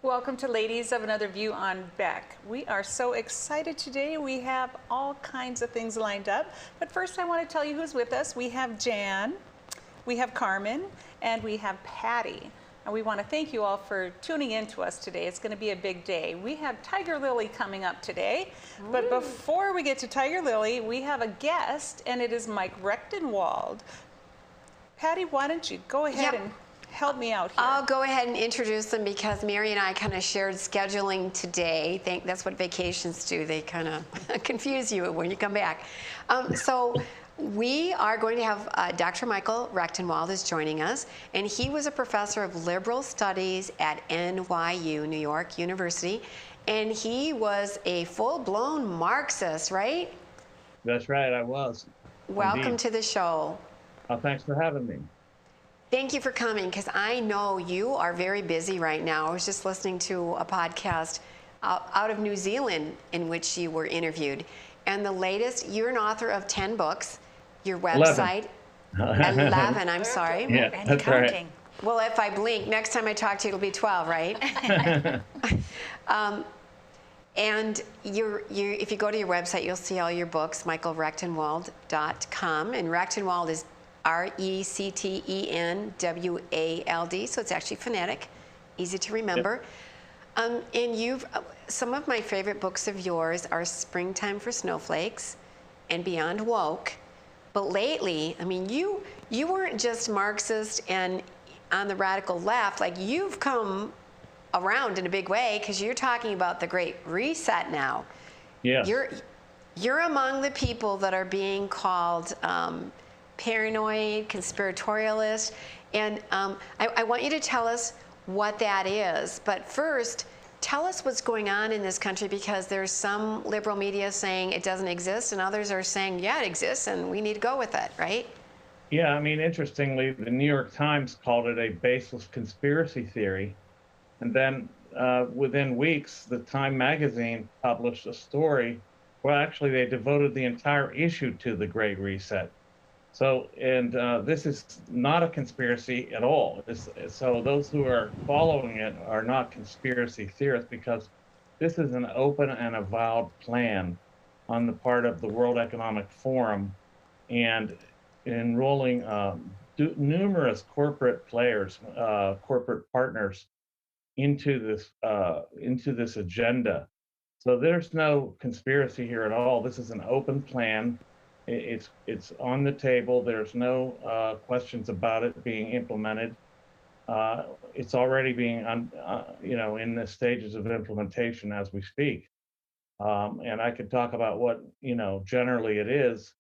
Welcome to Ladies of Another View on Beck. We are so excited today. We have all kinds of things lined up. But first, I want to tell you who's with us. We have Jan, we have Carmen, and we have Patty. And we want to thank you all for tuning in to us today. It's going to be a big day. We have Tigirlily coming up today. But before we get to Tigirlily, we have a guest, and it is Mike Rechtenwald. Patty, why don't you go ahead and help me out here. I'll go ahead and introduce them because Mary and I kind of shared scheduling today. That's what vacations do. They kind of confuse you when you come back. So we are going to have Dr. Michael Rechtenwald is joining us, and he was a professor of liberal studies at NYU, New York University, and he was a full-blown Marxist, right? That's right, I was. Welcome Indeed. to the show. Thanks for having me. Thank you for coming, because I know you are very busy right now. I was just listening to a podcast out of New Zealand in which you were interviewed. And the latest, you're an author of 10 books. Your website, 11, I'm sorry. Yeah, And that's counting. right. Well, if I blink, next time I talk to you, it'll be 12, right? And if you go to your website, you'll see all your books, michaelrechtenwald.com. And Rechtenwald is Rectenwald, so it's actually phonetic, easy to remember. Yep. And some of my favorite books of yours are Springtime for Snowflakes and Beyond Woke. But lately, I mean, you weren't just Marxist and on the radical left, like you've come around in a big way because you're talking about the Great Reset now. Yes. You're among the people that are being called paranoid, conspiratorialist, and I want you to tell us what that is. But first, tell us what's going on in this country, because there's some liberal media saying it doesn't exist, and others are saying, yeah, it exists, and we need to go with it, right? Yeah, I mean, interestingly, the New York Times called it a baseless conspiracy theory. And then within weeks, the Time magazine published a story where actually they devoted the entire issue to the Great Reset. So, and this is not a conspiracy at all. So those who are following it are not conspiracy theorists, because this is an open and avowed plan on the part of the World Economic Forum and enrolling numerous corporate players, corporate partners into this agenda. So there's no conspiracy here at all. This is an open plan. It's on the table. There's no questions about it being implemented. It's already being, in the stages of implementation as we speak. And I could talk about what, generally it is,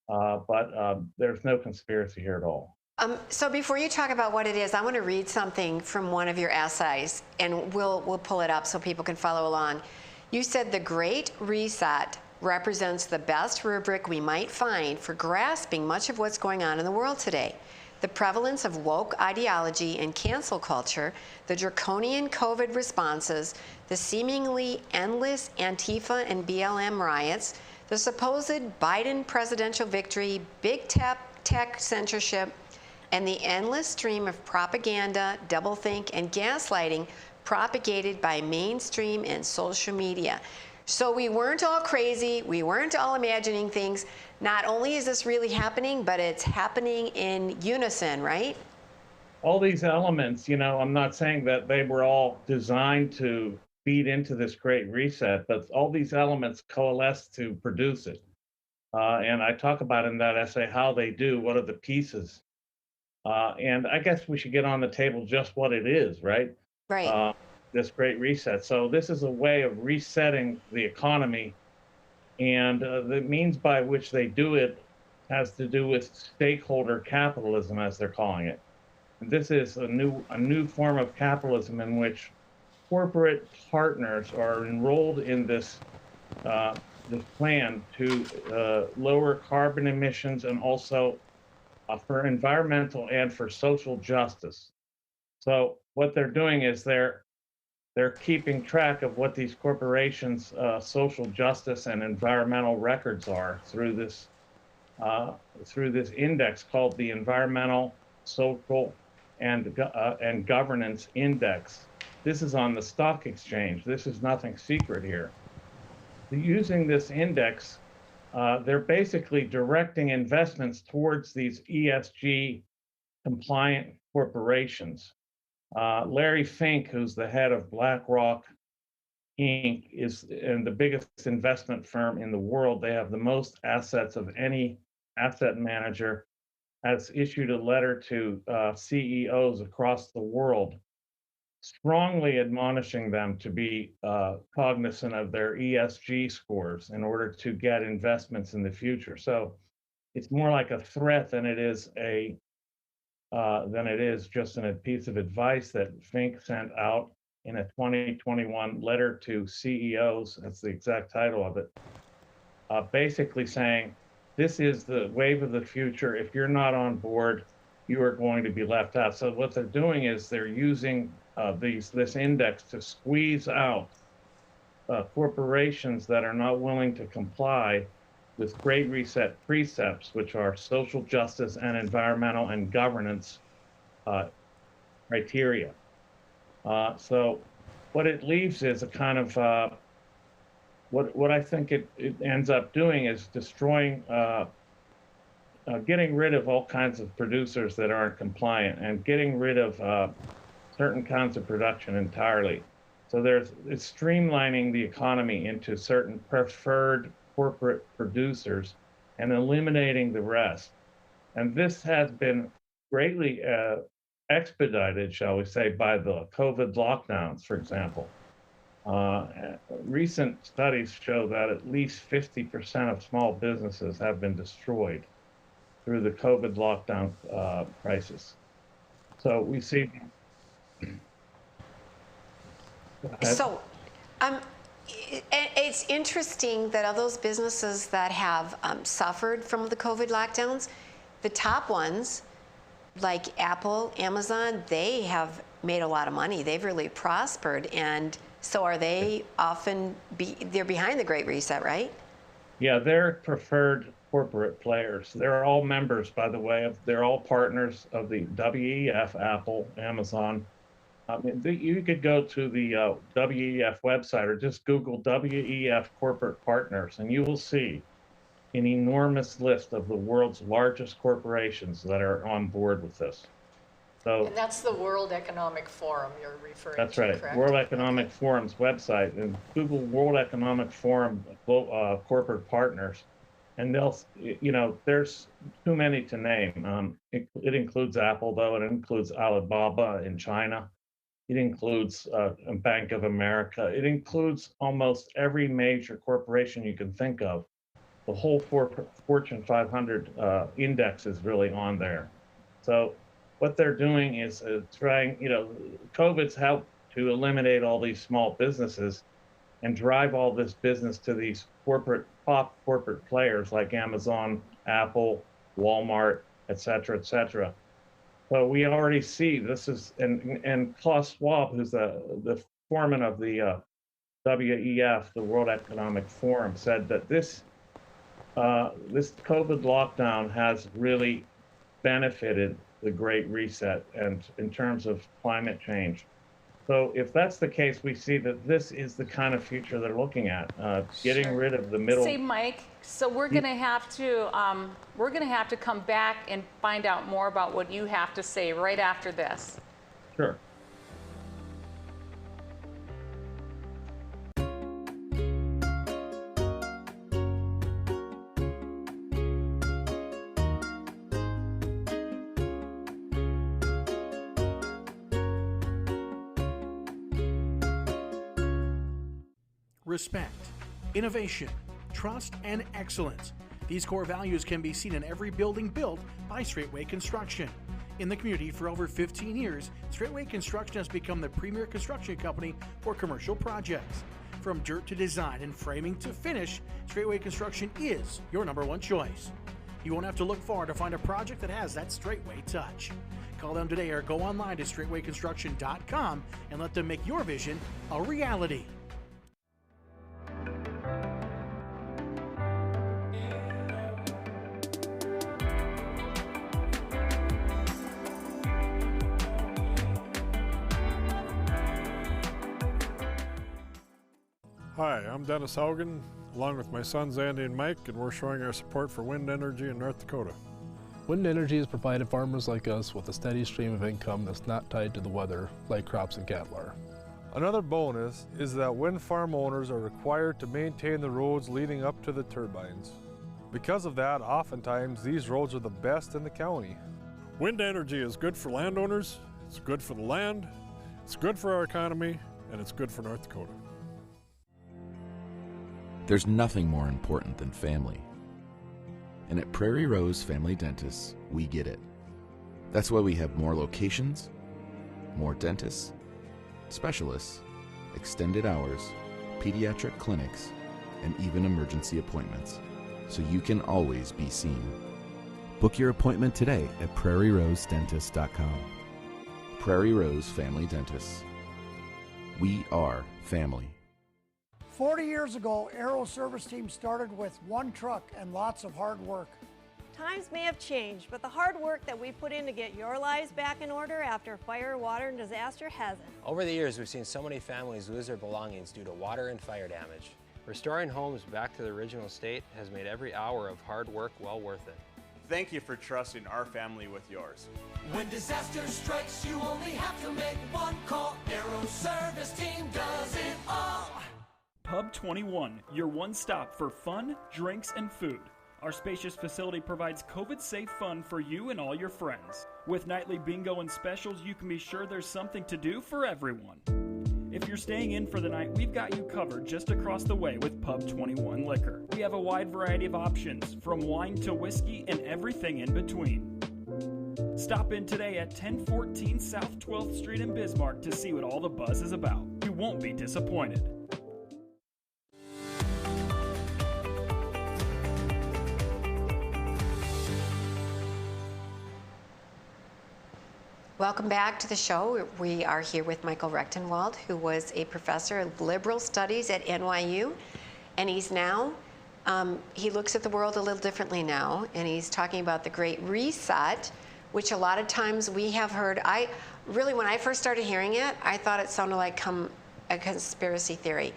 but there's no conspiracy here at all. So before you talk about what it is, I want to read something from one of your essays, and we'll pull it up so people can follow along. You said the Great Reset represents the best rubric we might find for grasping much of what's going on in the world today. The prevalence of woke ideology and cancel culture, the draconian COVID responses, the seemingly endless Antifa and BLM riots, the supposed Biden presidential victory, big tech censorship, and the endless stream of propaganda, doublethink, and gaslighting propagated by mainstream and social media. So we weren't all crazy. We weren't all imagining things. Not only is this really happening, but it's happening in unison, right? All these elements, I'm not saying that they were all designed to feed into this Great Reset, but all these elements coalesce to produce it. And I talk about in that essay how they do, what are the pieces. And I guess we should get on the table just what it is, right? Right. This Great Reset. So this is a way of resetting the economy, and the means by which they do it has to do with stakeholder capitalism, as they're calling it. And this is a new form of capitalism in which corporate partners are enrolled in this plan to lower carbon emissions, and also for environmental and for social justice. So what they're doing is they're keeping track of what these corporations' social justice and environmental records are through this index called the Environmental, Social, and Governance Index. This is on the stock exchange. This is nothing secret here. Using this index, they're basically directing investments towards these ESG compliant corporations. Larry Fink, who's the head of BlackRock Inc., is and the biggest investment firm in the world. They have the most assets of any asset manager, has issued a letter to CEOs across the world, strongly admonishing them to be cognizant of their ESG scores in order to get investments in the future. So it's more like a threat than it is just a piece of advice that Fink sent out in a 2021 letter to CEOs. That's the exact title of it. Basically saying, this is the wave of the future. If you're not on board, you are going to be left out. So what they're doing is they're using this index to squeeze out corporations that are not willing to comply with Great Reset precepts, which are social justice and environmental and governance criteria. So what it leaves is a kind of what I think it ends up doing is destroying, getting rid of all kinds of producers that aren't compliant and getting rid of certain kinds of production entirely. So it's streamlining the economy into certain preferred corporate producers and eliminating the rest. And this has been greatly expedited, shall we say, by the COVID lockdowns, for example. Recent studies show that at least 50% of small businesses have been destroyed through the COVID lockdown crisis. So we see. So, it's interesting that of those businesses that have suffered from the COVID lockdowns, the top ones, like Apple, Amazon, they have made a lot of money. They've really prospered. And so are they often, they're behind the Great Reset, right? Yeah, they're preferred corporate players. They're all members, by the way, they're all partners of the WEF, Apple, Amazon. You could go to the WEF website or just Google WEF corporate partners, and you will see an enormous list of the world's largest corporations that are on board with this. So, and that's the World Economic Forum you're referring to, that's right, correct? World Economic Forum's website, and Google World Economic Forum corporate partners, and there's too many to name. It includes Apple, though. It includes Alibaba in China. It includes Bank of America. It includes almost every major corporation you can think of. The whole Fortune 500 index is really on there. So what they're doing is trying, COVID's helped to eliminate all these small businesses and drive all this business to these top corporate players like Amazon, Apple, Walmart, et cetera, et cetera. So we already see this is, and Klaus Schwab, who's the foreman of the WEF, the World Economic Forum, said that this COVID lockdown has really benefited the Great Reset and in terms of climate change. So if that's the case, we see that this is the kind of future they're looking at, getting rid of the middle. Say, Mike, so we're going to have to come back and find out more about what you have to say right after this. Sure. Respect, innovation, trust, and excellence. These core values can be seen in every building built by Straightway Construction. In the community for over 15 years, Straightway Construction has become the premier construction company for commercial projects. From dirt to design and framing to finish, Straightway Construction is your #1 choice. You won't have to look far to find a project that has that Straightway touch. Call them today or go online to straightwayconstruction.com and let them make your vision a reality. Hi, I'm Dennis Haugen, along with my sons Andy and Mike, and we're showing our support for wind energy in North Dakota. Wind energy has provided farmers like us with a steady stream of income that's not tied to the weather like crops and cattle are. Another bonus is that wind farm owners are required to maintain the roads leading up to the turbines. Because of that, oftentimes these roads are the best in the county. Wind energy is good for landowners, it's good for the land, it's good for our economy, and it's good for North Dakota. There's nothing more important than family. And at Prairie Rose Family Dentists, we get it. That's why we have more locations, more dentists, specialists, extended hours, pediatric clinics, and even emergency appointments, so you can always be seen. Book your appointment today at prairierosedentist.com. Prairie Rose Family Dentists. We are family. 40 years ago, Aero Service Team started with one truck and lots of hard work. Times may have changed, but the hard work that we put in to get your lives back in order after fire, water, and disaster hasn't. Over the years, we've seen so many families lose their belongings due to water and fire damage. Restoring homes back to the original state has made every hour of hard work well worth it. Thank you for trusting our family with yours. When disaster strikes, you only have to make one call. Aero Service Team does it all. Pub 21, your one stop for fun, drinks, and food. Our spacious facility provides COVID-safe fun for you and all your friends. With nightly bingo and specials, you can be sure there's something to do for everyone. If you're staying in for the night, we've got you covered just across the way with Pub 21 Liquor. We have a wide variety of options, from wine to whiskey and everything in between. Stop in today at 1014 South 12th Street in Bismarck to see what all the buzz is about. You won't be disappointed. Welcome back to the show. We are here with Michael Rechtenwald, who was a professor of liberal studies at NYU, and he's now, he looks at the world a little differently now, and he's talking about the Great Reset, which a lot of times we have heard. When I first started hearing it, I thought it sounded like a conspiracy theory.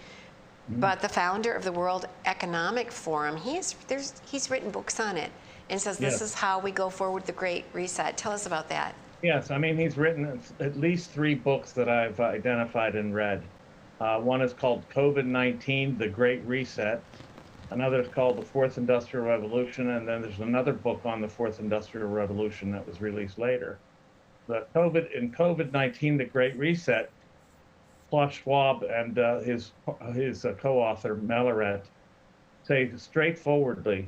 But the founder of the World Economic Forum, he's written books on it and says this is how we go forward with the Great Reset. Tell us about that. Yes, I mean, he's written at least 3 books that I've identified and read. One is called COVID-19, The Great Reset. Another is called The Fourth Industrial Revolution, and then there's another book on the Fourth Industrial Revolution that was released later. In COVID-19, The Great Reset, Klaus Schwab and his co-author, Melleret, say straightforwardly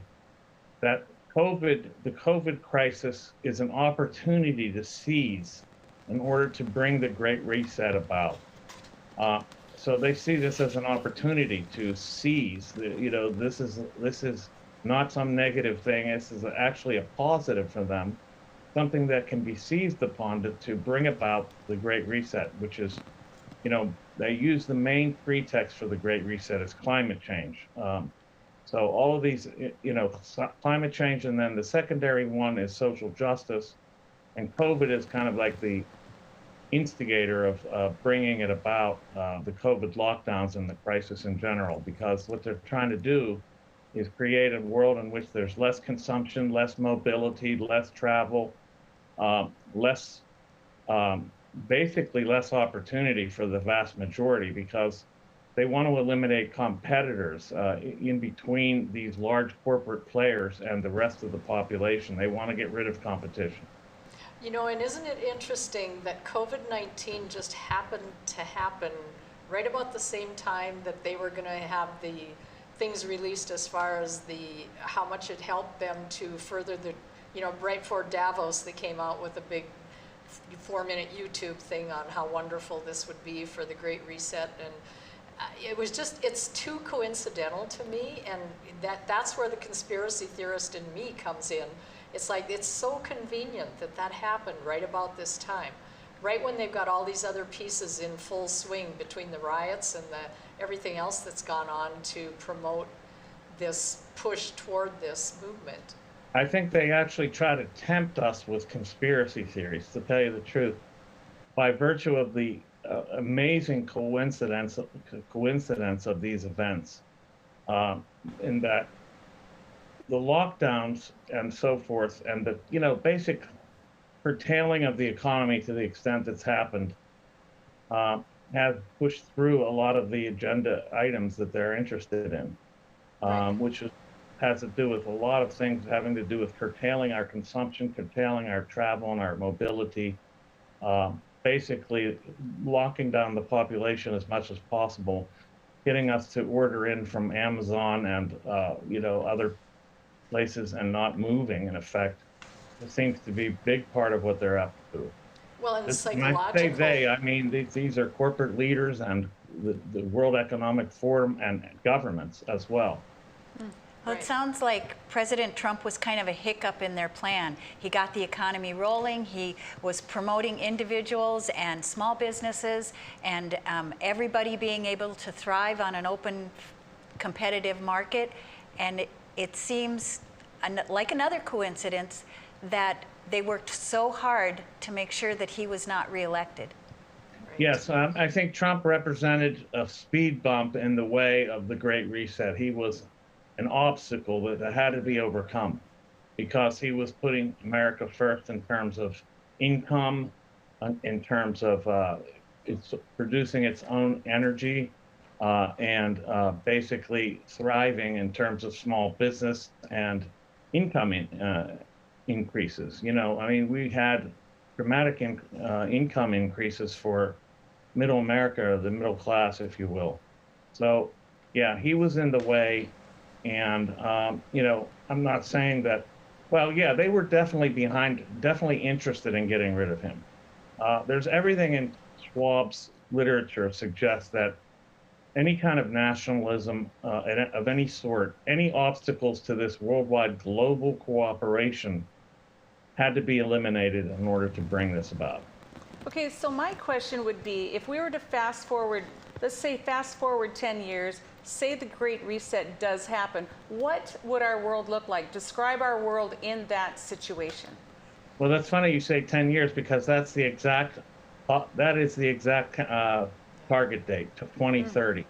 that the COVID crisis is an opportunity to seize in order to bring the Great Reset about. So they see this as an opportunity to seize. This is not some negative thing. This is actually a positive for them, something that can be seized upon to bring about the Great Reset, which is, they use the main pretext for the Great Reset as climate change. So all of these, climate change, and then the secondary one is social justice, and COVID is kind of like the instigator of bringing it about, the COVID lockdowns and the crisis in general, because what they're trying to do is create a world in which there's less consumption, less mobility, less travel, basically less opportunity for the vast majority, because they want to eliminate competitors in between these large corporate players and the rest of the population. They want to get rid of competition. And isn't it interesting that COVID-19 just happened to happen right about the same time that they were going to have the things released as far as how much it helped them to further the, right before Davos, they came out with a big 4-minute YouTube thing on how wonderful this would be for the Great Reset. And it's too coincidental to me, and that's where the conspiracy theorist in me comes in. It's like, it's so convenient that happened right about this time, right when they've got all these other pieces in full swing between the riots and everything else that's gone on to promote this push toward this movement. I think they actually try to tempt us with conspiracy theories, to tell you the truth, by virtue of the amazing coincidence of these events, in that the lockdowns and so forth, and the basic curtailing of the economy to the extent it's happened, have pushed through a lot of the agenda items that they're interested in, which has to do with a lot of things having to do with curtailing our consumption, curtailing our travel and our mobility, basically locking down the population as much as possible, getting us to order in from Amazon and other places and not moving. In effect, it seems to be a big part of what they're up to. Well, and When psychological. I say they, I mean these are corporate leaders and the World Economic Forum and governments as well. Well, it sounds like President Trump was kind of a hiccup in their plan. He got the economy rolling. He was promoting individuals and small businesses and everybody being able to thrive on an open, competitive market. And it seems like another coincidence that they worked so hard to make sure that he was not reelected. Yes, I think Trump represented a speed bump in the way of the Great Reset. He was an obstacle that had to be overcome because he was putting America first in terms of income, in terms of it's producing its own energy, and basically thriving in terms of small business and income increases. I mean, we had dramatic income increases for middle America, the middle class, if you will. So, yeah, he was in the way. And, I'm not saying that, well, yeah, they were definitely interested in getting rid of him. There's everything in Schwab's literature suggests that any kind of nationalism of any sort, any obstacles to this worldwide global cooperation had to be eliminated in order to bring this about. Okay, so my question would be, if we were to fast forward, let's say fast forward 10 years, say the Great Reset does happen, what would our world look like? Describe our world in that situation. Well, that's funny you say 10 years because that's the exact, target date to 2030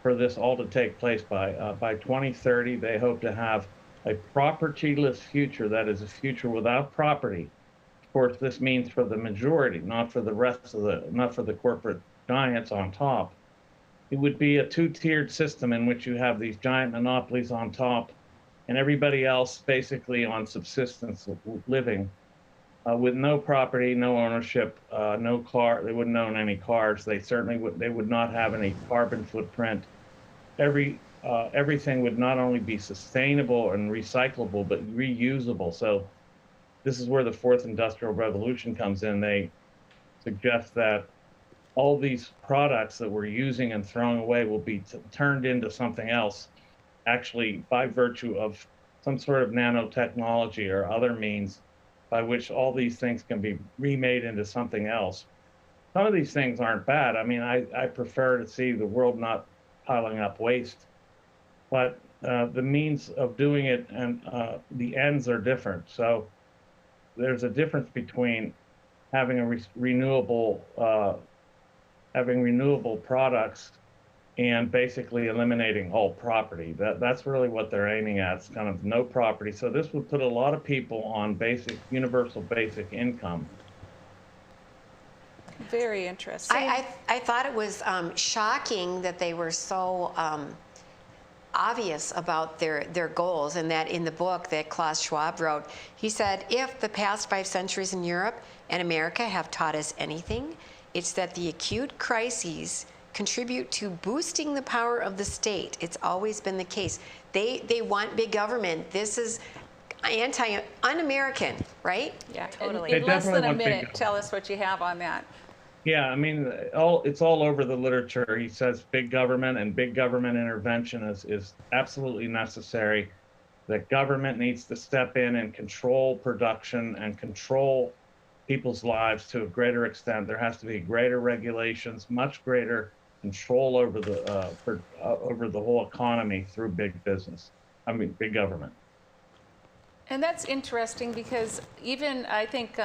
for this all to take place by. By 2030, they hope to have a propertyless future, that is a future without property. Of course, this means for the majority, not for the rest of not for the corporate giants on top. It would be a two-tiered system in which you have these giant monopolies on top and everybody else basically on subsistence living with no property, no ownership, no car. They wouldn't own any cars. They would not have any carbon footprint. Everything would not only be sustainable and recyclable, but reusable. So this is where the fourth industrial revolution comes in. They suggest that all these products that we're using and throwing away will be turned into something else, actually by virtue of some sort of nanotechnology or other means by which all these things can be remade into something else. Some of these things aren't bad. I mean, I prefer to see the world not piling up waste, but the means of doing it and the ends are different. So there's a difference between having a renewable products and basically eliminating all property. That's really what they're aiming at. It's kind of no property. So this would put a lot of people on universal basic income. Very interesting. I thought it was shocking that they were so obvious about their goals, and that in the book that Klaus Schwab wrote, he said, if the past 5 centuries in Europe and America have taught us anything, it's that the acute crises contribute to boosting the power of the state. It's always been the case. They want big government. This is un-American, right? Yeah, totally. In less than a minute, tell us what you have on that. Yeah, I mean, it's all over the literature. He says big government and big government intervention is absolutely necessary. That government needs to step in and control production and control people's lives to a greater extent. There has to be greater regulations, much greater control over the whole economy through big business. I mean, big government. And that's interesting because even I think,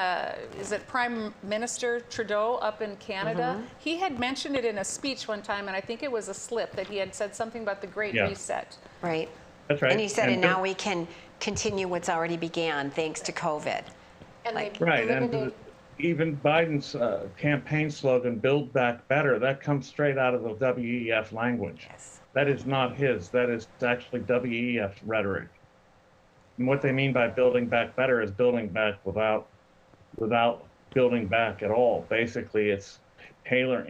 is it Prime Minister Trudeau up in Canada? He had mentioned it in a speech one time, and I think it was a slip that he had said something about the Great Reset. Right. That's right. And he said, and now we can continue what's already began thanks to COVID. And Right, and even Biden's campaign slogan, Build Back Better, that comes straight out of the WEF language. Yes. That is not his, that is actually WEF rhetoric. And what they mean by building back better is building back without building back at all. Basically, it's tailoring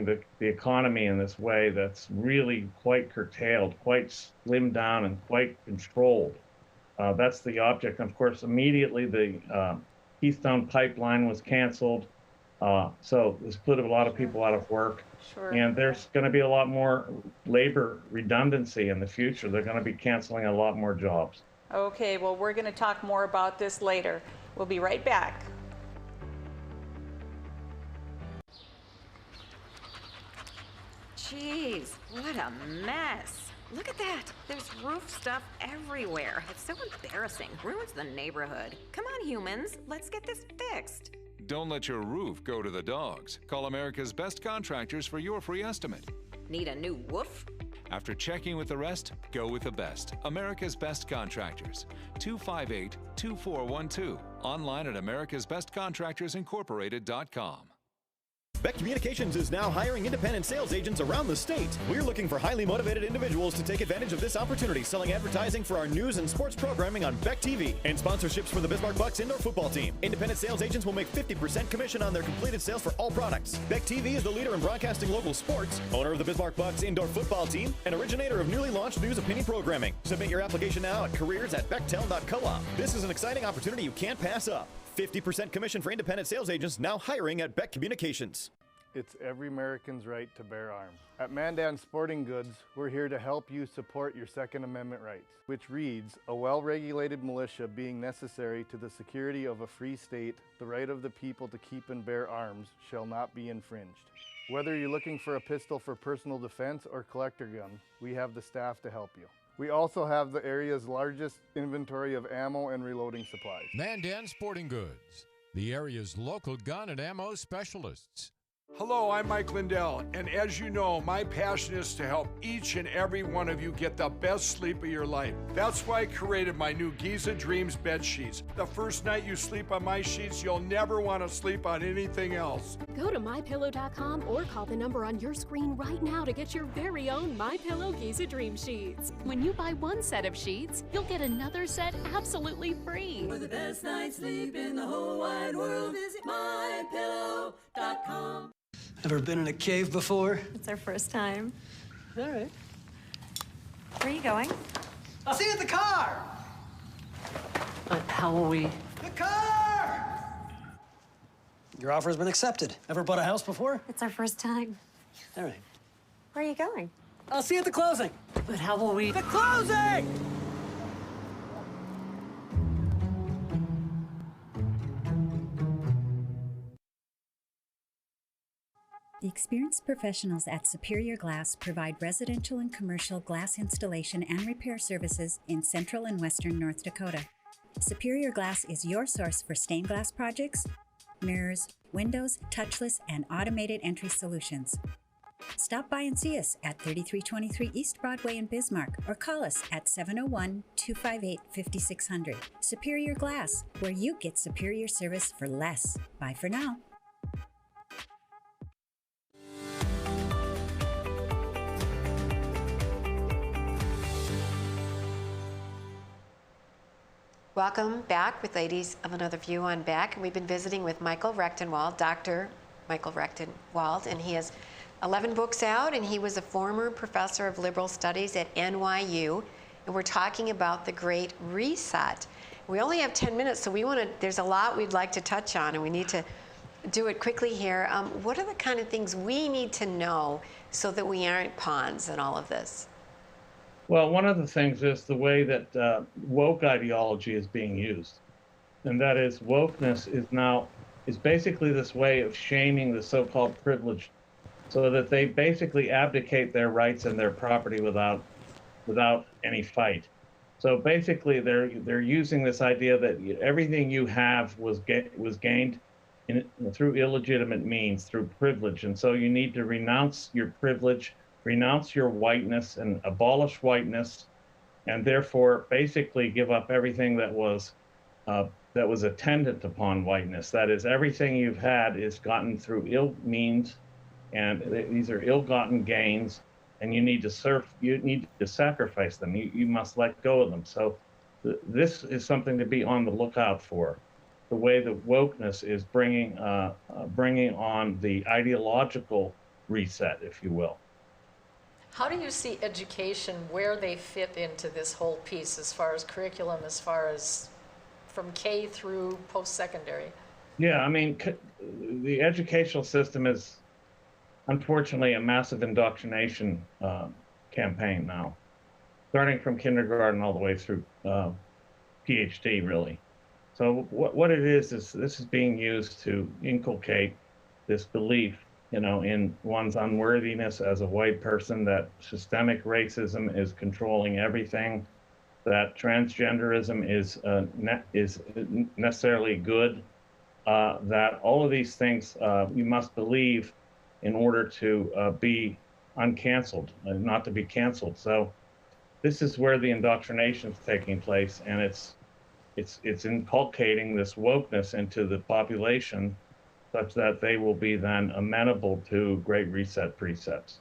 the economy in this way that's really quite curtailed, quite slimmed down, and quite controlled. That's the object. And of course, immediately the Keystone Pipeline was canceled. So this put a lot of people out of work. Sure. And there's going to be a lot more labor redundancy in the future. They're going to be canceling a lot more jobs. Okay, well, we're going to talk more about this later. We'll be right back. Jeez, what a mess. Look at that. There's roof stuff everywhere. It's so embarrassing. Ruins the neighborhood. Come on, humans. Let's get this fixed. Don't let your roof go to the dogs. Call America's Best Contractors for your free estimate. Need a new woof? After checking with the rest, go with the best. America's Best Contractors. 258-2412. Online at americasbestcontractorsincorporated.com. Beck Communications is now hiring independent sales agents around the state. We're looking for highly motivated individuals to take advantage of this opportunity, selling advertising for our news and sports programming on Beck TV and sponsorships for the Bismarck Bucks indoor football team. Independent sales agents will make 50% commission on their completed sales for all products. Beck TV is the leader in broadcasting local sports, owner of the Bismarck Bucks indoor football team, and originator of newly launched news opinion programming. Submit your application now at careers@bechtel.coop. This is an exciting opportunity you can't pass up. 50% commission for independent sales agents now hiring at Beck Communications. It's every American's right to bear arms. At Mandan Sporting Goods, we're here to help you support your Second Amendment rights, which reads, a well-regulated militia being necessary to the security of a free state, the right of the people to keep and bear arms shall not be infringed. Whether you're looking for a pistol for personal defense or collector gun, we have the staff to help you. We also have the area's largest inventory of ammo and reloading supplies. Mandan Sporting Goods, the area's local gun and ammo specialists. Hello, I'm Mike Lindell, and as you know, my passion is to help each and every one of you get the best sleep of your life. That's why I created my new Giza Dreams bed sheets. The first night you sleep on my sheets, you'll never want to sleep on anything else. Go to MyPillow.com or call the number on your screen right now to get your very own MyPillow Giza Dream sheets. When you buy one set of sheets, you'll get another set absolutely free. For the best night's sleep in the whole wide world, visit MyPillow.com. Ever been in a cave before? It's our first time. All right. Where are you going? I'll see you at the car! How will we? The car! Your offer has been accepted. Ever bought a house before? It's our first time. All right. Where are you going? I'll see you at the closing. But how will we? The closing! The experienced professionals at Superior Glass provide residential and commercial glass installation and repair services in central and western North Dakota. Superior Glass is your source for stained glass projects, mirrors, windows, touchless, and automated entry solutions. Stop by and see us at 3323 East Broadway in Bismarck or call us at 701-258-5600. Superior Glass, where you get superior service for less. Bye for now. Welcome back with Ladies of Another View on Beck. And we've been visiting with Michael Rechtenwald, Dr. Michael Rechtenwald, and he has 11 books out, and he was a former professor of liberal studies at NYU. And we're talking about the Great Reset. We only have 10 minutes, so there's a lot we'd like to touch on, and we need to do it quickly here. What are the kind of things we need to know so that we aren't pawns in all of this? Well, one of the things is the way that woke ideology is being used. And that is, wokeness is basically this way of shaming the so-called privileged so that they basically abdicate their rights and their property without any fight. So basically, they're using this idea that everything you have was gained through illegitimate means, through privilege, and so you need to renounce your privilege, renounce your whiteness, and abolish whiteness, and therefore basically give up everything that was attendant upon whiteness. That is, everything you've had is gotten through ill means, and these are ill-gotten gains, and you need to sacrifice them. You must let go of them. So this is something to be on the lookout for. The way that wokeness is bringing on the ideological reset, if you will. How do you see education, where they fit into this whole piece as far as curriculum, as far as from K through post-secondary? Yeah, I mean, the educational system is unfortunately a massive indoctrination campaign now, starting from kindergarten all the way through PhD, really. So what it is this is being used to inculcate this belief, in one's unworthiness as a white person, that systemic racism is controlling everything, that transgenderism is necessarily good, that all of these things you must believe in order to be uncanceled, not to be canceled. So this is where the indoctrination is taking place, and it's inculcating this wokeness into the population such that they will be then amenable to Great Reset precepts.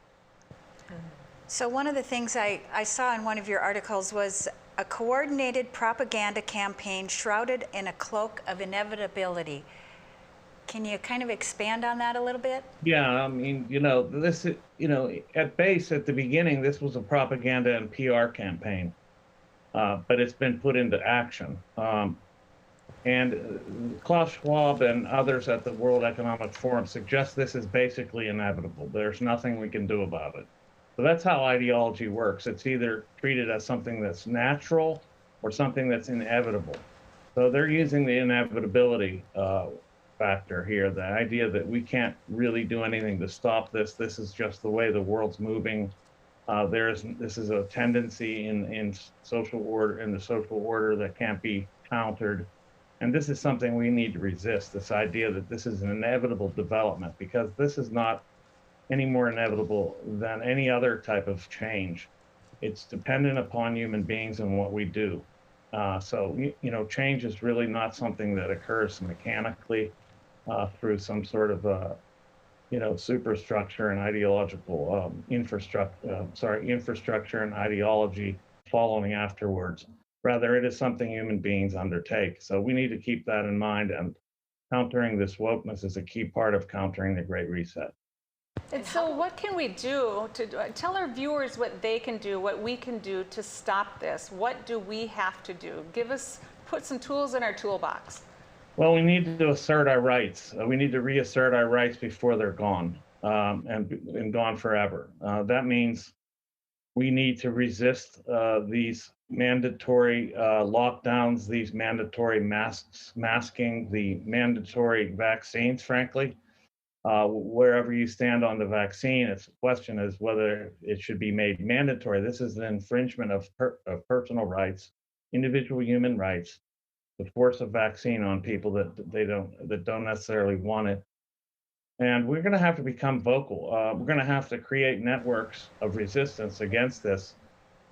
So one of the things I saw in one of your articles was a coordinated propaganda campaign shrouded in a cloak of inevitability. Can you kind of expand on that a little bit? Yeah, I mean, this is, at base, at the beginning, this was a propaganda and PR campaign, but it's been put into action. And Klaus Schwab and others at the World Economic Forum suggest this is basically inevitable. There's nothing we can do about it. So that's how ideology works. It's either treated as something that's natural or something that's inevitable. So they're using the inevitability factor here, the idea that we can't really do anything to stop this. This is just the way the world's moving. This is a tendency in social order, in the social order, that can't be countered. And this is something we need to resist, this idea that this is an inevitable development, because this is not any more inevitable than any other type of change. It's dependent upon human beings and what we do. So change is really not something that occurs mechanically through some sort of superstructure and ideological infrastructure and ideology following afterwards. Rather, it is something human beings undertake. So we need to keep that in mind, and countering this wokeness is a key part of countering the Great Reset. And so what can we do to tell our viewers what they can do, what we can do to stop this? What do we have to do? Put some tools in our toolbox. Well, we need to assert our rights. We need to reassert our rights before they're gone, and gone forever. That means we need to resist these mandatory lockdowns, these mandatory masking, the mandatory vaccines, frankly. Wherever you stand on the vaccine, the question is whether it should be made mandatory. This is an infringement of personal rights, individual human rights, to force a vaccine on people that don't necessarily want it. And we're going to have to become vocal. We're going to have to create networks of resistance against this.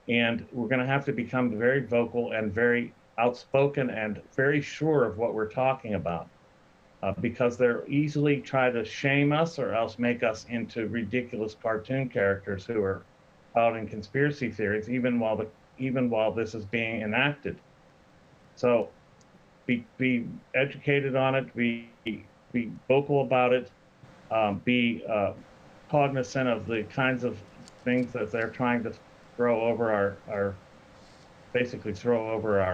And we're going to have to become very vocal and very outspoken and very sure of what we're talking about. Because they're easily try to shame us or else make us into ridiculous cartoon characters who are spouting conspiracy theories, even while this is being enacted. So be educated on it, be vocal about it, be cognizant of the kinds of things that they're trying to throw over our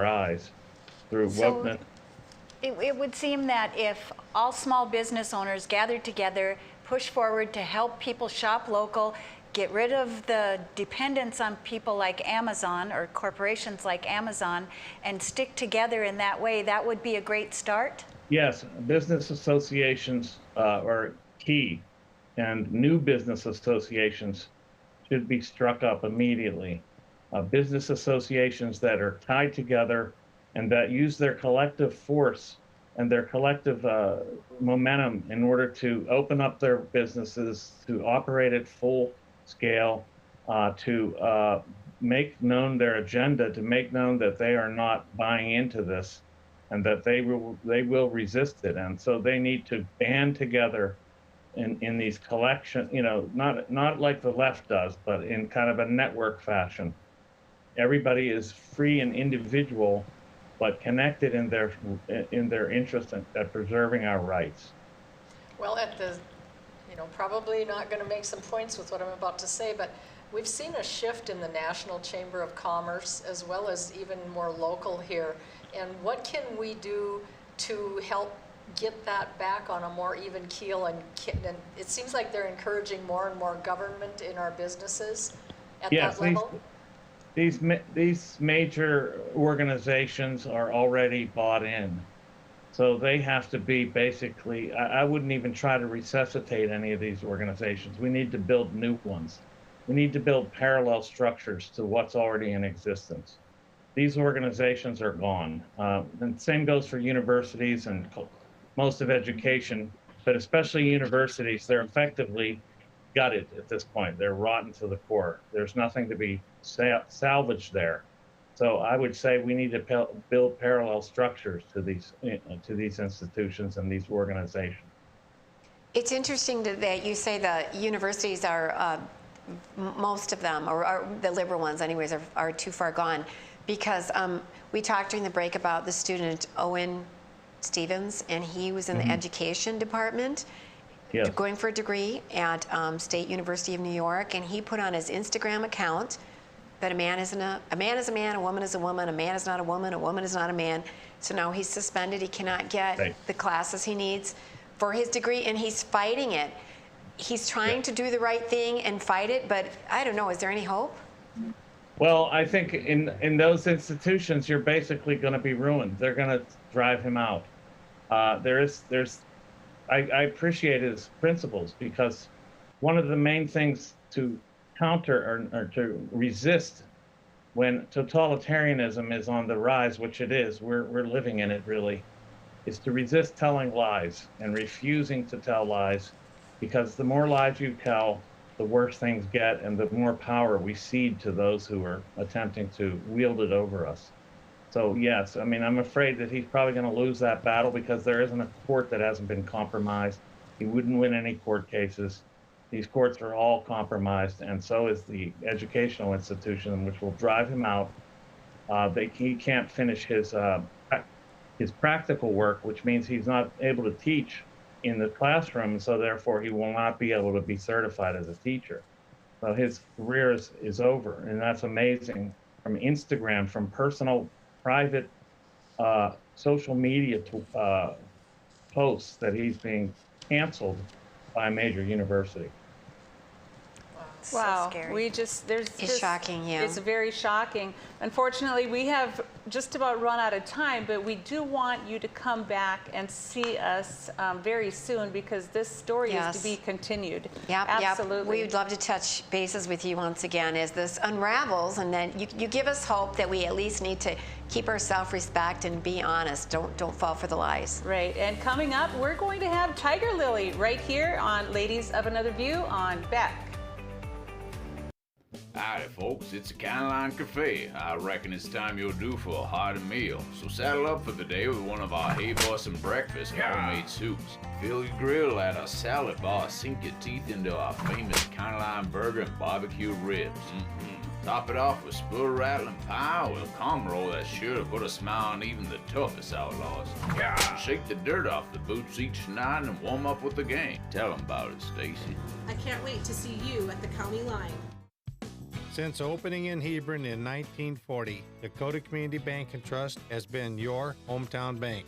eyes through wokeness. It would seem that if all small business owners gathered together, push forward to help people shop local, get rid of the dependence on people like Amazon or corporations like Amazon, and stick together in that way, that would be a great start? Yes, business associations are key, and new business associations should be struck up immediately. business associations that are tied together and that use their collective force and their collective momentum in order to open up their businesses, to operate at full scale, to make known their agenda, to make known that they are not buying into this and that they will resist it. And so they need to band together in these collection, not like the left does, but in kind of a network fashion. Everybody is free and individual, but connected in their interest at preserving our rights. Well, probably not going to make some points with what I'm about to say, but we've seen a shift in the National Chamber of Commerce as well as even more local here. And what can we do to help get that back on a more even keel? And it seems like they're encouraging more and more government in our businesses at that level. These major organizations are already bought in. So they have to be basically, I wouldn't even try to resuscitate any of these organizations. We need to build new ones. We need to build parallel structures to what's already in existence. These organizations are gone. And same goes for universities and most of education, but especially universities. They're effectively gutted at this point. They're rotten to the core. There's nothing to be salvaged there. So I would say we need to build parallel structures to these institutions and these organizations. It's interesting that you say the universities are, most of them, or the liberal ones anyways, are too far gone, because we talked during the break about the student Owen Stevens, and he was in the education department. Yes. Going for a degree at State University of New York, and he put on his Instagram account that a man is a man, a woman is a woman, a man is not a woman is not a man. So now he's suspended. He cannot get the classes he needs for his degree, and he's fighting it. He's trying to do the right thing and fight it, but I don't know, is there any hope? Well, I think in those institutions, you're basically going to be ruined. They're going to drive him out. I appreciate his principles, because one of the main things to counter or to resist when totalitarianism is on the rise, which it is, we're living in it really, is to resist telling lies and refusing to tell lies, because the more lies you tell, the worse things get and the more power we cede to those who are attempting to wield it over us. So yes, I mean, I'm afraid that he's probably going to lose that battle, because there isn't a court that hasn't been compromised. He wouldn't win any court cases. These courts are all compromised, and so is the educational institution, which will drive him out. He can't finish his practical work, which means he's not able to teach in the classroom, so therefore he will not be able to be certified as a teacher. So his career is over, and that's amazing. From Instagram, from personal, private social media posts, that he's being canceled by a major university. Wow, So scary. It's shocking, yeah. It's very shocking. Unfortunately, we have just about run out of time, but we do want you to come back and see us very soon, because this story is to be continued. Yep, absolutely. We would love to touch bases with you once again as this unravels, and then you give us hope that we at least need to keep our self-respect and be honest. Don't fall for the lies. Right, and coming up, we're going to have Tigirlily right here on Ladies of Another View on Beck. Howdy folks, it's a Caroline Cafe. I reckon it's time you're due for a hearty meal. So saddle up for the day with one of our Hey Bossin' breakfast homemade soups. Fill your grill at a salad bar, sink your teeth into our famous Caroline burger and barbecue ribs. Top it off with spoon rattling pie with a comb roll that's sure to put a smile on even the toughest outlaws. Shake the dirt off the boots each night and warm up with the gang. Tell them about it, Stacy. I can't wait to see you at the county line. Since opening in Hebron in 1940, Dakota Community Bank and Trust has been your hometown bank.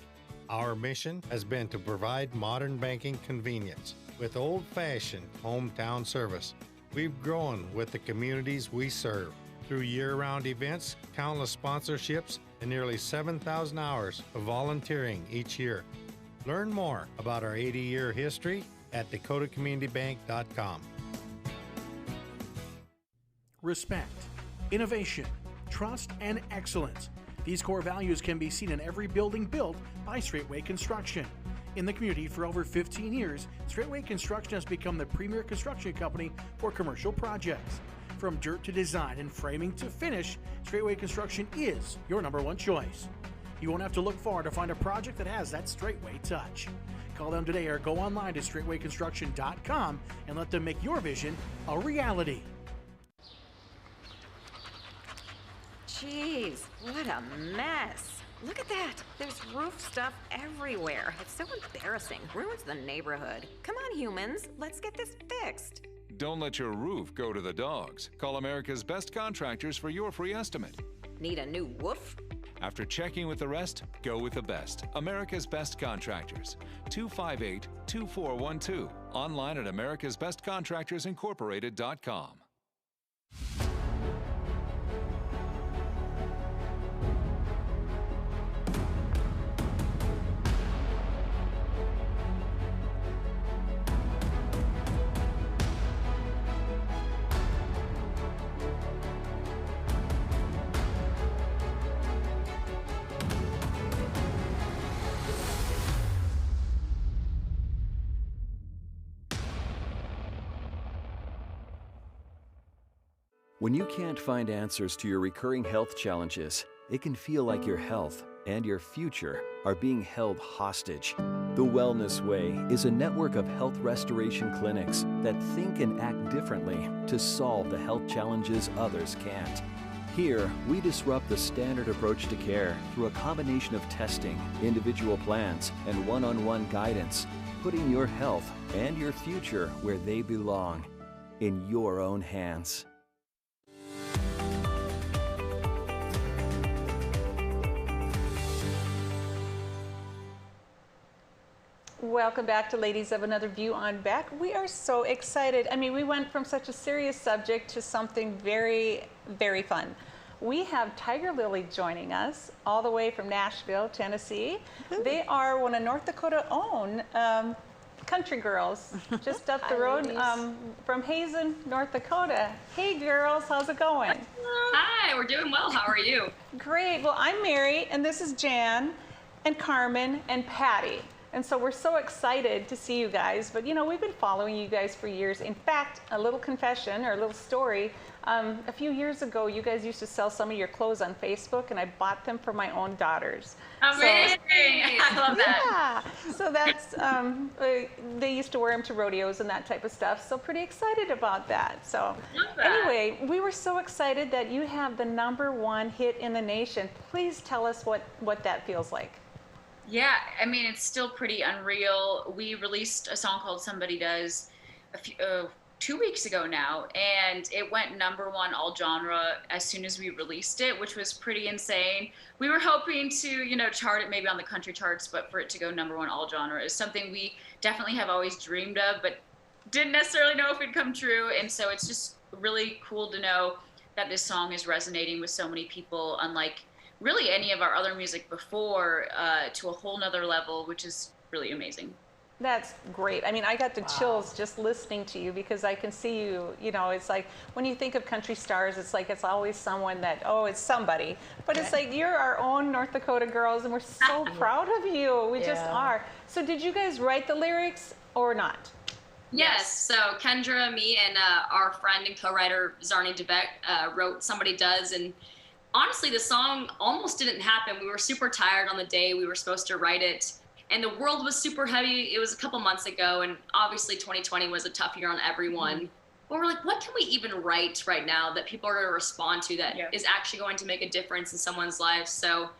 Our mission has been to provide modern banking convenience with old-fashioned hometown service. We've grown with the communities we serve through year-round events, countless sponsorships, and nearly 7,000 hours of volunteering each year. Learn more about our 80-year history at dakotacommunitybank.com. Respect, innovation, trust, and excellence. These core values can be seen in every building built by Straightway Construction. In the community for over 15 years, Straightway Construction has become the premier construction company for commercial projects. From dirt to design and framing to finish, Straightway Construction is your #1 choice. You won't have to look far to find a project that has that Straightway touch. Call them today or go online to straightwayconstruction.com and let them make your vision a reality. Jeez, what a mess. Look at that. There's roof stuff everywhere. It's so embarrassing. Ruins the neighborhood. Come on, humans. Let's get this fixed. Don't let your roof go to the dogs. Call America's Best Contractors for your free estimate. Need a new woof? After checking with the rest, go with the best. America's Best Contractors. 258-2412. Online at americasbestcontractorsincorporated.com. When you can't find answers to your recurring health challenges, it can feel like your health and your future are being held hostage. The Wellness Way is a network of health restoration clinics that think and act differently to solve the health challenges others can't. Here, we disrupt the standard approach to care through a combination of testing, individual plans, and one-on-one guidance, putting your health and your future where they belong, in your own hands. Welcome back to Ladies of Another View on Beck. We are so excited. I mean, we went from such a serious subject to something very, very fun. We have Tigirlily joining us all the way from Nashville, Tennessee. They are one of North Dakota's own country girls, just up the road from Hazen, North Dakota. Hey girls, how's it going? Hi, we're doing well. How are you? Great. Well, I'm Mary, and this is Jan, and Carmen, and Patty. And so we're so excited to see you guys. But you know, we've been following you guys for years. In fact, a little confession or a little story. A few years ago, you guys used to sell some of your clothes on Facebook, and I bought them for my own daughters. Amazing! I love that. Yeah. So that's, they used to wear them to rodeos and that type of stuff. So pretty excited about that. So anyway, we were so excited that you have the #1 hit in the nation. Please tell us what that feels like. Yeah, I mean, it's still pretty unreal. We released a song called Somebody Does 2 weeks ago now, and it went #1 all genre as soon as we released it, which was pretty insane. We were hoping to, you know, chart it maybe on the country charts, but for it to go #1 all genre is something we definitely have always dreamed of, but didn't necessarily know if it'd come true. And so it's just really cool to know that this song is resonating with so many people, unlike really any of our other music before, to a whole nother level, which is really amazing. That's great. I mean, I got the chills just listening to you, because I can see you, you know, it's like when you think of country stars, it's like it's always someone that, oh, it's somebody. But it's like you're our own North Dakota girls, and we're so proud of you. We just are. So did you guys write the lyrics or not? Yes. So Kendra, me, and our friend and co-writer Zarni DeBeck wrote Somebody Does, and honestly, the song almost didn't happen. We were super tired on the day we were supposed to write it, and the world was super heavy. It was a couple months ago, and obviously 2020 was a tough year on everyone. But we're like, what can we even write right now that people are going to respond to that is actually going to make a difference in someone's life? So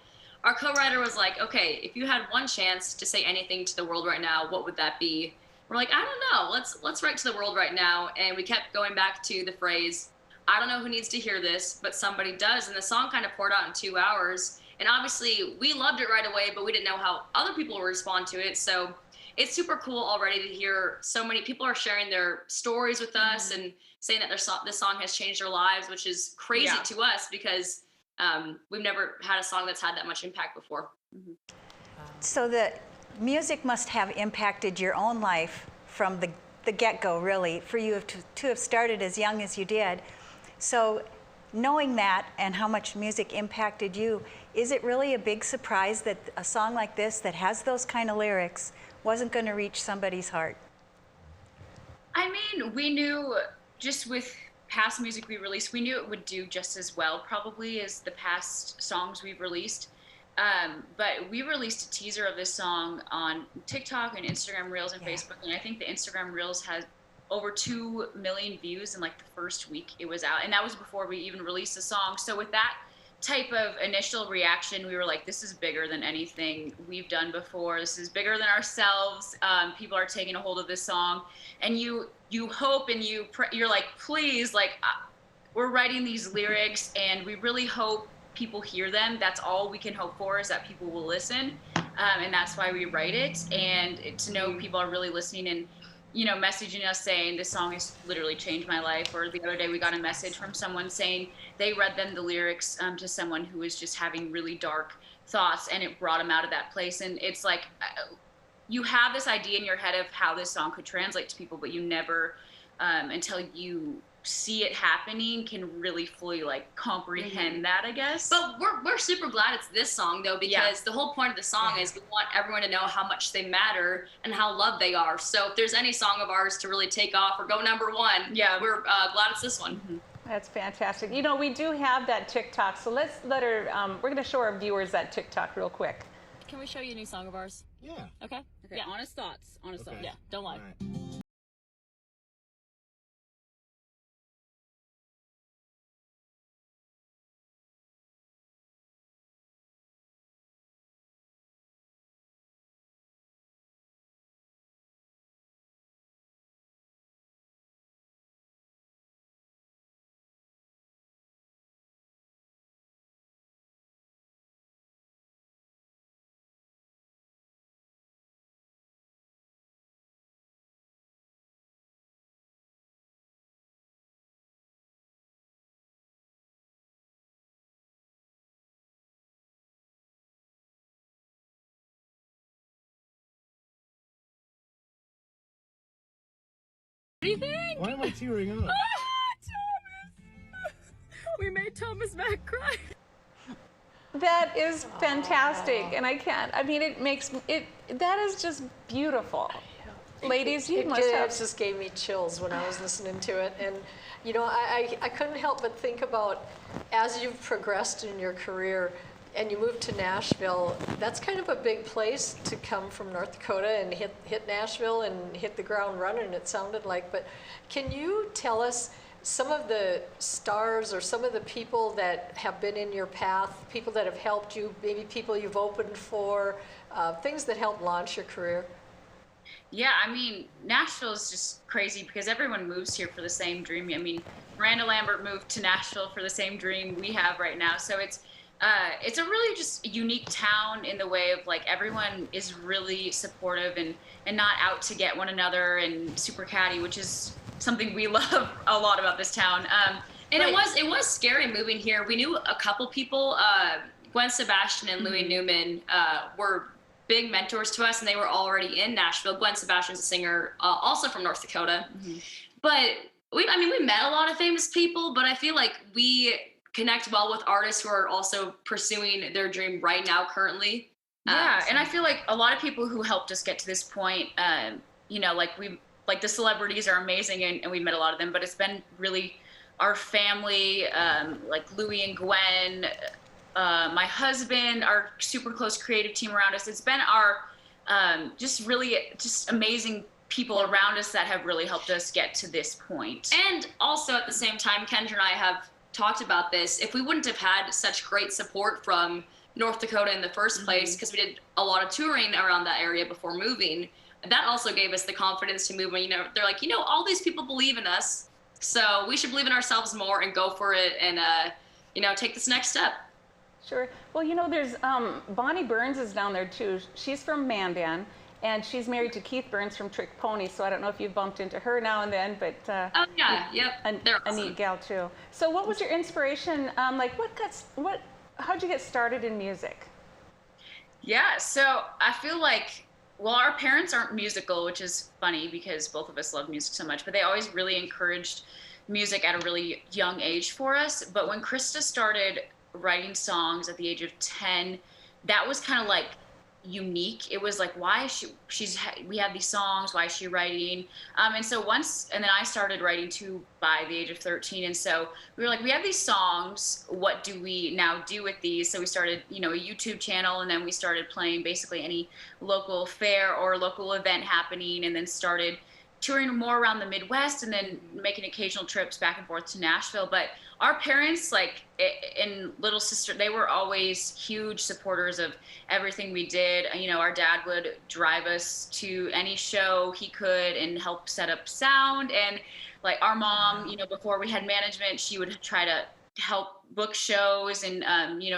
our co-writer was like, okay, if you had one chance to say anything to the world right now, what would that be? We're like, I don't know. Let's write to the world right now. And we kept going back to the phrase, I don't know who needs to hear this, but somebody does. And the song kind of poured out in 2 hours. And obviously we loved it right away, but we didn't know how other people would respond to it. So it's super cool already to hear so many people are sharing their stories with us and saying that this song has changed their lives, which is crazy to us, because we've never had a song that's had that much impact before. So the music must have impacted your own life from the get-go, really, for you to have started as young as you did. So knowing that and how much music impacted you, is it really a big surprise that a song like this that has those kind of lyrics wasn't going to reach somebody's heart? I mean, we knew just with past music we released, we knew it would do just as well probably as the past songs we've released. But we released a teaser of this song on TikTok and Instagram Reels and Facebook, and I think the Instagram Reels had over 2 million views in like the first week it was out, and that was before we even released the song. So with that type of initial reaction, we were like, this is bigger than anything we've done before. This is bigger than ourselves. People are taking a hold of this song, and you hope and you're like, please, like, we're writing these lyrics, and we really hope people hear them. That's all we can hope for, is that people will listen, and that's why we write it. And to know people are really listening and, you know, messaging us saying this song has literally changed my life. Or the other day we got a message from someone saying they read them the lyrics to someone who was just having really dark thoughts, and it brought them out of that place. And it's like, you have this idea in your head of how this song could translate to people, but you never, until you see it happening, can really fully like comprehend that, I guess. But we're super glad it's this song though, because the whole point of the song is we want everyone to know how much they matter and how loved they are. So if there's any song of ours to really take off or go number one, we're glad it's this one. That's fantastic. You know, we do have that TikTok, so let's let her, we're going to show our viewers that TikTok real quick. Can we show you a new song of ours? Yeah. Okay. Yeah, honest thoughts. Honest thoughts. Yeah, don't lie. What do you think? Why am I tearing up? Thomas! We made Thomas Mack cry. That is fantastic, and I mean, it makes it. That is just beautiful, ladies. You must have. It just gave me chills when I was listening to it, and you know, I couldn't help but think about, as you've progressed in your career, and you moved to Nashville. That's kind of a big place to come from North Dakota and hit Nashville and hit the ground running. It sounded like, but can you tell us some of the stars or some of the people that have been in your path, people that have helped you, maybe people you've opened for, things that helped launch your career? Yeah, I mean, Nashville is just crazy because everyone moves here for the same dream. I mean, Miranda Lambert moved to Nashville for the same dream we have right now. So it's a really just unique town in the way of like everyone is really supportive and not out to get one another and super catty, which is something we love a lot about this town. And it was scary moving here. We knew a couple people, Gwen Sebastian and Louis Newman were big mentors to us, and they were already in Nashville. Gwen Sebastian's a singer, also from North Dakota. But we met a lot of famous people, but I feel like we connect well with artists who are also pursuing their dream right now, currently. And I feel like a lot of people who helped us get to this point, you know, like the celebrities are amazing, and we met a lot of them, but it's been really our family, like Louis and Gwen, my husband, our super close creative team around us. It's been our just amazing people around us that have really helped us get to this point. And also at the same time, Kendra and I have talked about this. If we wouldn't have had such great support from North Dakota in the first place, because we did a lot of touring around that area before moving, that also gave us the confidence to move. And, you know, they're like, you know, all these people believe in us, so we should believe in ourselves more and go for it and, you know, take this next step. Sure. Well, you know, there's Bonnie Burns is down there too. She's from Mandan, and she's married to Keith Burns from Trick Pony. So I don't know if you've bumped into her now and then, but oh yeah, yep, they're awesome. A neat gal too. So what was your inspiration? Like, how'd you get started in music? Yeah, so I feel like, well, our parents aren't musical, which is funny because both of us love music so much, but they always really encouraged music at a really young age for us. But when Krista started writing songs at the age of 10, that was kind of like unique. It was like, why is we have these songs, why is she writing? And then I started writing too by the age of 13. And so we were like, we have these songs, what do we now do with these? So we started, a YouTube channel, and then we started playing basically any local fair or local event happening, and then started touring more around the Midwest, and then making occasional trips back and forth to Nashville. But our parents, and little sister, they were always huge supporters of everything we did. Our dad would drive us to any show he could and help set up sound. And our mom, before we had management, she would try to help book shows and,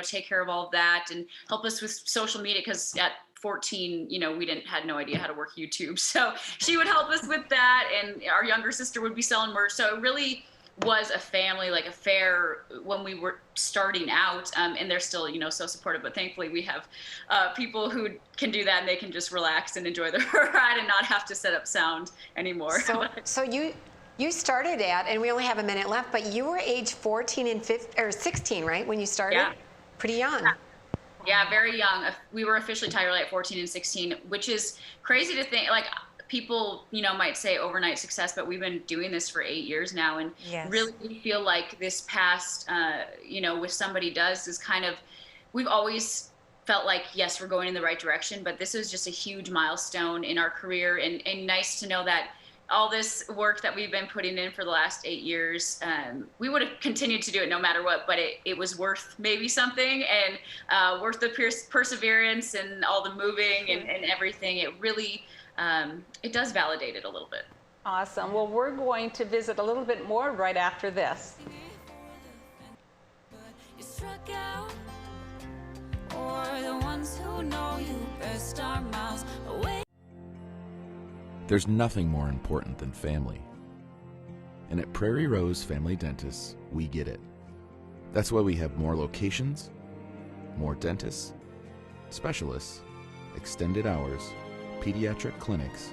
take care of all of that and help us with social media, because at 14, we had no idea how to work YouTube. So she would help us with that, and our younger sister would be selling merch. So it really was a family, like a fair when we were starting out, and they're still, so supportive. But thankfully we have people who can do that, and they can just relax and enjoy the ride and not have to set up sound anymore. So you started and we only have a minute left, but you were age 14 and 15, or 16, right, when you started? Yeah. Pretty young. Yeah, very young. We were officially Tigirlily at 14 and 16, which is crazy to think. People, might say overnight success, but we've been doing this for 8 years now, and really feel like this past, with Somebody Does is kind of, we've always felt like, yes, we're going in the right direction, but this is just a huge milestone in our career, and nice to know that all this work that we've been putting in for the last 8 years, we would have continued to do it no matter what, but it was worth maybe something, and worth the perseverance and all the moving and everything. It really, it does validate it a little bit. Awesome. Well, we're going to visit a little bit more right after this. There's nothing more important than family. And at Prairie Rose Family Dentists, we get it. That's why we have more locations, more dentists, specialists, extended hours, pediatric clinics,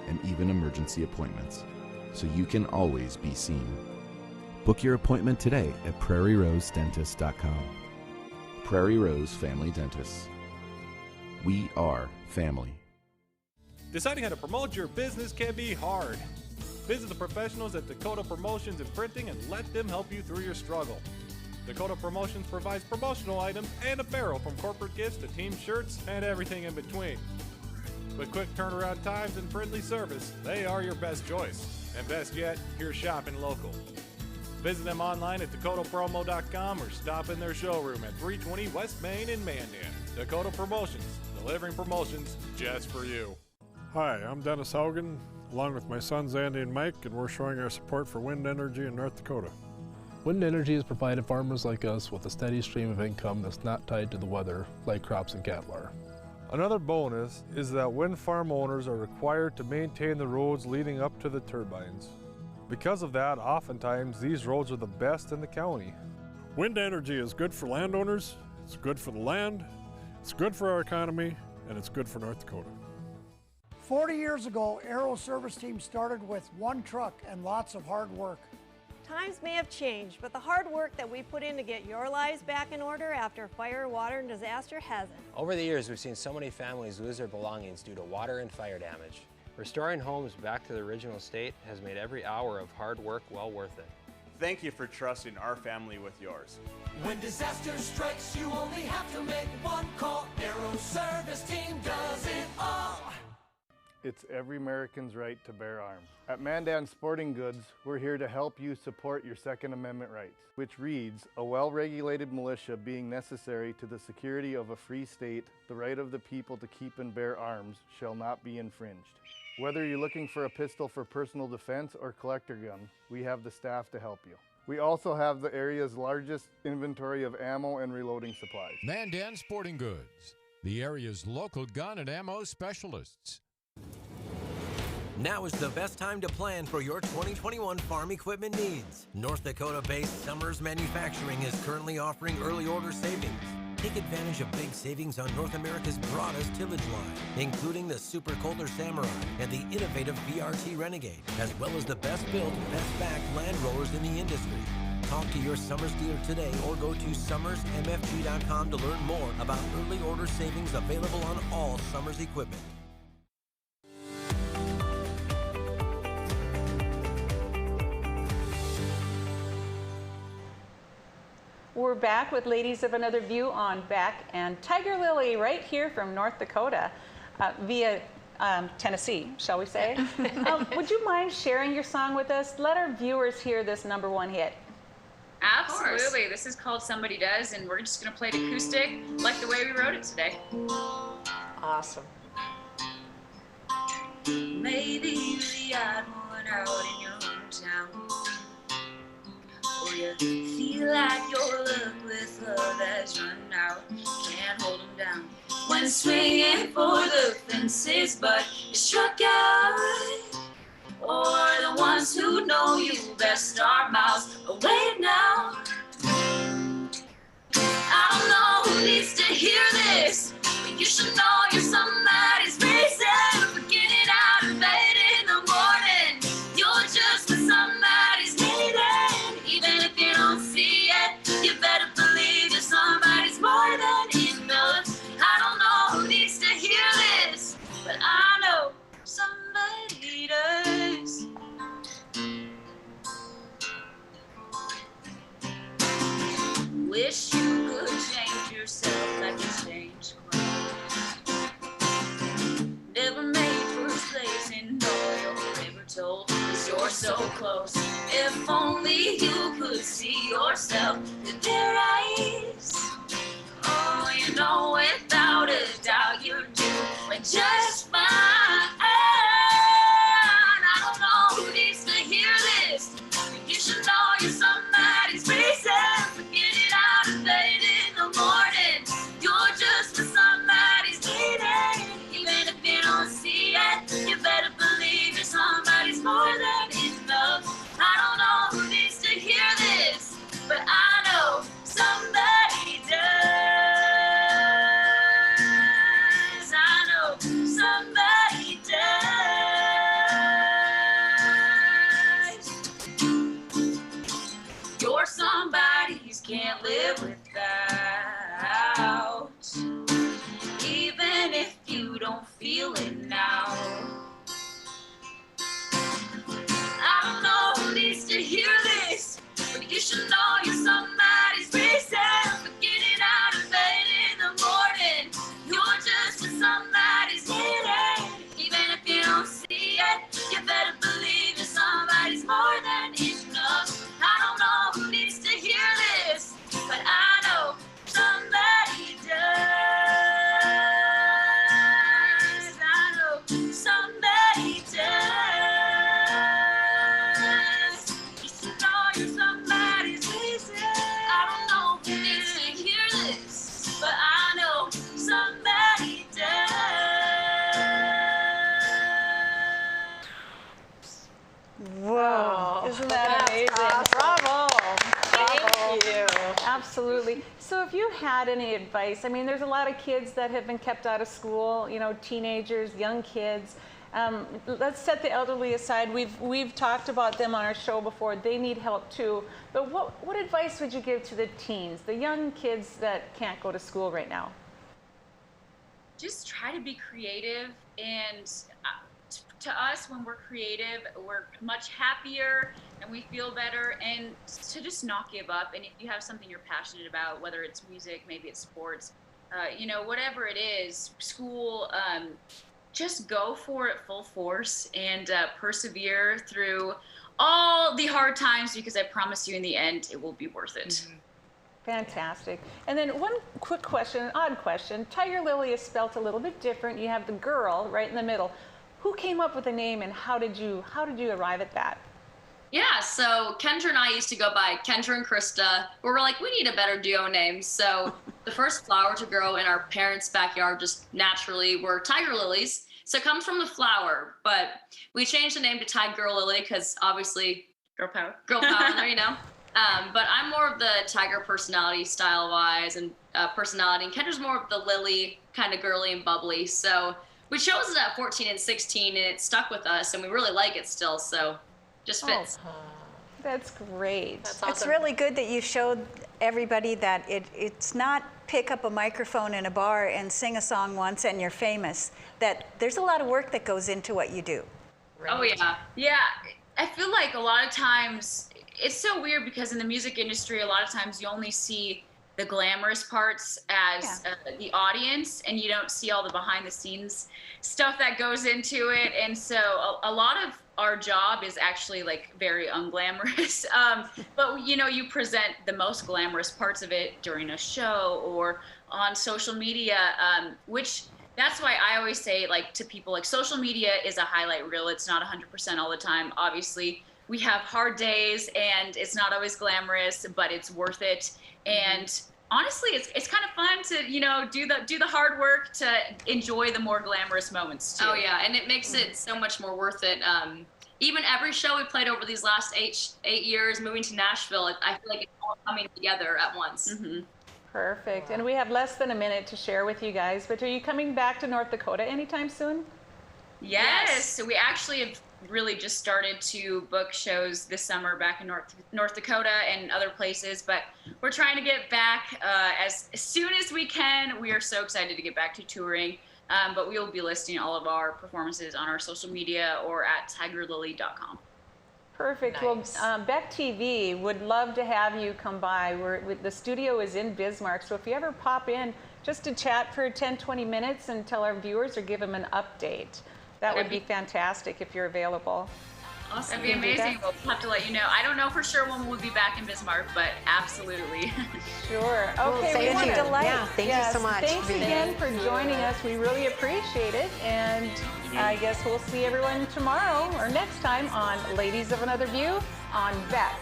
and even emergency appointments, so you can always be seen. Book your appointment today at prairierosedentist.com. Prairie Rose Family Dentists. We are family. Deciding how to promote your business can be hard. Visit the professionals at Dakota Promotions and Printing and let them help you through your struggle. Dakota Promotions provides promotional items and apparel, from corporate gifts to team shirts and everything in between. With quick turnaround times and friendly service, they are your best choice. And best yet, you're shopping local. Visit them online at dakotapromo.com or stop in their showroom at 320 West Main in Mandan. Dakota Promotions, delivering promotions just for you. Hi, I'm Dennis Haugen, along with my sons Andy and Mike, and we're showing our support for wind energy in North Dakota. Wind energy has provided farmers like us with a steady stream of income that's not tied to the weather like crops and cattle are. Another bonus is that wind farm owners are required to maintain the roads leading up to the turbines. Because of that, oftentimes these roads are the best in the county. Wind energy is good for landowners, it's good for the land, it's good for our economy, and it's good for North Dakota. 40 years ago, Aero Service Team started with one truck and lots of hard work. Times may have changed, but the hard work that we put in to get your lives back in order after fire, water, and disaster hasn't. Over the years, we've seen so many families lose their belongings due to water and fire damage. Restoring homes back to the original state has made every hour of hard work well worth it. Thank you for trusting our family with yours. When disaster strikes, you only have to make one call. Aero Service Team does it all. It's every American's right to bear arms. At Mandan Sporting Goods, we're here to help you support your Second Amendment rights, which reads, a well-regulated militia being necessary to the security of a free state, the right of the people to keep and bear arms shall not be infringed. Whether you're looking for a pistol for personal defense or collector gun, we have the staff to help you. We also have the area's largest inventory of ammo and reloading supplies. Mandan Sporting Goods, the area's local gun and ammo specialists. Now is the best time to plan for your 2021 farm equipment needs. North Dakota-based Summers Manufacturing is currently offering early order savings. Take advantage of big savings on North America's broadest tillage line, including the Super Kohler Samurai and the innovative VRT Renegade, as well as the best-built, best-backed land rollers in the industry. Talk to your Summers dealer today or go to summersmfg.com to learn more about early order savings available on all Summers equipment. We're back with Ladies of Another View on Beck and Tigirlily right here from North Dakota via Tennessee, shall we say. Would you mind sharing your song with us? Let our viewers hear this #1 hit. Absolutely. This is called Somebody Does, and we're just going to play it acoustic like the way we wrote it today. Awesome. Maybe you're the odd one out in your hometown, or you feel like your luck with love has run out, can't hold them down when swinging for the fences, but you struck out. Or the ones who know you best are miles away now. I don't know who needs to hear this, but you should know you're somebody's reason for getting out of bed in the morning. You're just what somebody's needing, even if you don't see it. You better believe that somebody's more than enough. I don't know who needs to hear this, but I know somebody does. Wish you could change yourself like you changed clothes. Never made first place in all your paper told, 'cause you're so close. If only you could see yourself with their eyes. Oh, you know without a doubt you're doing just fine. I don't know who needs to hear this, but you should know you're somebody's reason for getting out of bed in the morning. You're just what somebody's needing, even if you don't see it. You better believe you're somebody's more than enough. I don't know who needs to hear this, but I know somebody does. I know somebody does. You're somebody's can't live without, even if you don't feel it now. I don't know who needs to hear this, but you should know you're somebody's reason for getting out of bed in the morning. You're just what somebody's needing, even if you don't see it. You better believe that somebody's more than enough. I don't know who needs to hear this, but I know somebody does. I know somebody does. You should know you're somebody's reason. I don't know who needs to hear this, but I know somebody does. Whoa, isn't that amazing? Bravo. Thank you. Absolutely. So if you had any advice, I mean, there's a lot of kids that have been kept out of school, you know, teenagers, young kids. Let's set the elderly aside. We've talked about them on our show before. They need help too. But what advice would you give to the teens, the young kids that can't go to school right now? Just try to be creative, and to us, when we're creative, we're much happier and we feel better. And to just not give up. And if you have something you're passionate about, whether it's music, maybe it's sports, you know, whatever it is, school, just go for it full force and persevere through all the hard times, because I promise you in the end, it will be worth it. Mm-hmm. Fantastic. And then one quick question, an odd question. Tigirlily is spelt a little bit different. You have the girl right in the middle. Who came up with the name, and how did you arrive at that? Yeah, so Kendra and I used to go by Kendra and Krista. We were like, we need a better duo name. So the first flower to grow in our parents' backyard just naturally were tiger lilies. So it comes from the flower, but we changed the name to Tigirlily because obviously girl power there, you know. But I'm more of the Tiger personality style-wise and personality, and Kendra's more of the Lily, kind of girly and bubbly. So we chose it at 14 and 16, and it stuck with us, and we really like it still, so just fits. Oh, that's great. That's awesome. It's really good that you showed everybody that it's not pick up a microphone in a bar and sing a song once and you're famous, that there's a lot of work that goes into what you do. Right. Oh, yeah. Yeah. I feel like a lot of times it's so weird because in the music industry, a lot of times you only see the glamorous parts as the audience, and you don't see all the behind the scenes stuff that goes into it. And so a lot of our job is actually like very unglamorous. But you know, you present the most glamorous parts of it during a show or on social media, which that's why I always say, like, to people, like, social media is a highlight reel. It's not 100% all the time. Obviously, we have hard days and it's not always glamorous, but it's worth it. And honestly, it's kind of fun to, you know, do the hard work to enjoy the more glamorous moments too. Oh yeah, and it makes it so much more worth it. Even every show we played over these last eight years, moving to Nashville, I feel like it's all coming together at once. Perfect. And we have less than a minute to share with you guys, but are you coming back to North Dakota anytime soon? Yes. So we actually have really just started to book shows this summer back in North Dakota and other places, but we're trying to get back as soon as we can. We are so excited to get back to touring, but we will be listing all of our performances on our social media or at Tigirlily.com. Perfect. Nice. Well, Beck TV would love to have you come by. The studio is in Bismarck, so if you ever pop in just to chat for 10-20 minutes and tell our viewers or give them an update, that would be fantastic if you're available. Awesome. That'd be amazing. We'll have to let you know. I don't know for sure when we'll be back in Bismarck, but absolutely. Sure. Well, Okay, thank you. delight. Yeah, thank you so much. Thanks again for joining us. We really appreciate it. And I guess we'll see everyone tomorrow or next time on Ladies of Another View on Beck.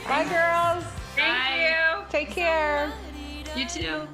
Bye, girls. Thank you. Take care. You too.